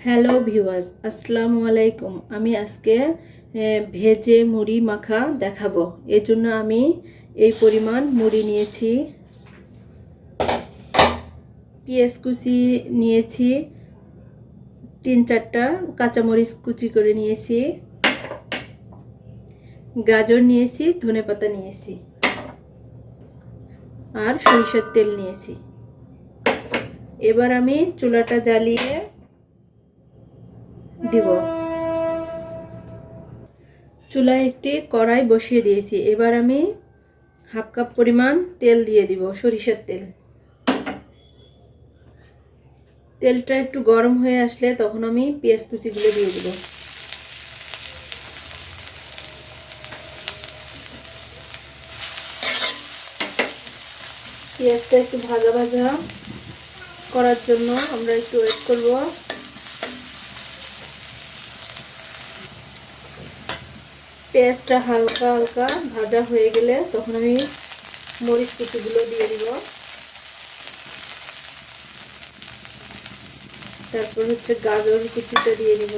Hello viewers, আসসালামু আলাইকুম। আমি আজকে ভেজে মুড়ি মাখা দেখাবো। এর জন্য আমি এই পরিমাণ মুড়ি নিয়েছি, পেঁয়াজ কুচি নিয়েছি, 3-4টা কাঁচামরিচ কুচি করে নিয়েছি, গাজর নিয়েছি, ধনেপাতা নিয়েছি আর সরিষার তেল নিয়েছি। এবার আমি চুলাটা জ্বালিয়ে দিব। চুলায় একটি কড়াই বসিয়ে দিয়েছি। এবার আমি হাফ কাপ পরিমাণ তেল দিয়ে দিব, সরিষার তেল। তেলটা একটু গরম হয়ে আসলে তখন আমি পেঁয়াজ কুচিগুলো দিয়ে দিব। পেঁয়াজটা একটু ভাজা ভাজা করার জন্য আমরা একটু ওয়েট করব। পেঁয়াজটা হালকা হালকা ভাজা হয়ে গেলে তখন আমি মরিচ কুচিগুলো দিয়ে দিব। তারপর গাজর কুচিটা দিয়ে দিব।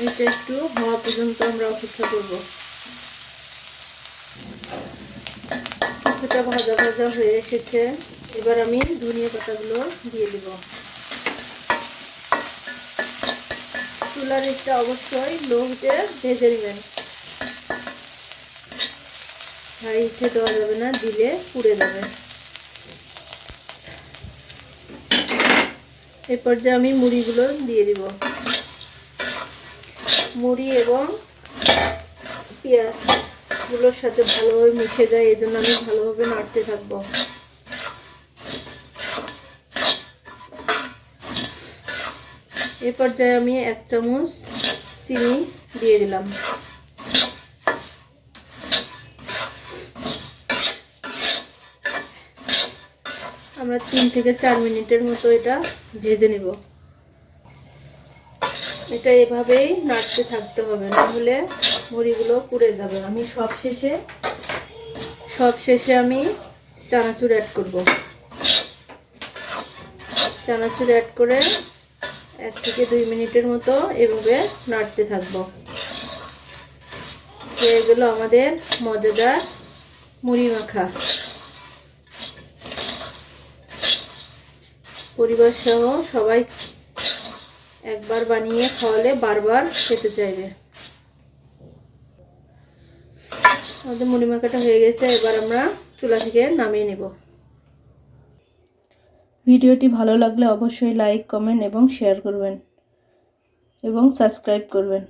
এটা একটু হওয়া পর্যন্ত আমরা অপেক্ষা করব। কিছুটা ভাজা ভাজা হয়ে এসেছে। এবার আমি ধনিয়া পাতাগুলো দিয়ে দিব। চুলার একটা অবশ্যই লো হিটে ভেজে নেবেন, হাই হিটে দেওয়া যাবে না, দিলে পুড়ে যাবে। এই পর্যায়ে আমি মুড়িগুলো দিয়ে দিব। মুড়ি এবং পেঁয়াজগুলোর সাথে ভালোভাবে মিশে যায়, এই জন্য আমি ভালোভাবে নাড়তে থাকবো। এই পর্যায়ে আমি 1 চামচ চিনি দিয়ে দিলাম। আমরা 3 থেকে 4 মিনিটের মতো এটা ভেজে নেব। এটা এভাবেই নাড়তে থাকতে হবে, না হলে মুড়িগুলো পুড়ে যাবে। আমি সবশেষে আমি চানাচুর অ্যাড করব। চানাচুর অ্যাড করে 1 থেকে 2 মিনিটের মতো এভাবে নাড়তে থাকবো। হয়ে গেল আমাদের মজাদার মুড়ি মাখা। পরিবার সহ সবাই একবার বানিয়ে খাওয়ালে বারবার খেতে চাইবে। আমাদের মুড়ি মাখাটা হয়ে গেছে। এবার আমরা চুলা থেকে নামিয়ে নেব। ভিডিওটি ভালো লাগলে অবশ্যই লাইক, কমেন্ট এবং শেয়ার করবেন এবং সাবস্ক্রাইব করবেন।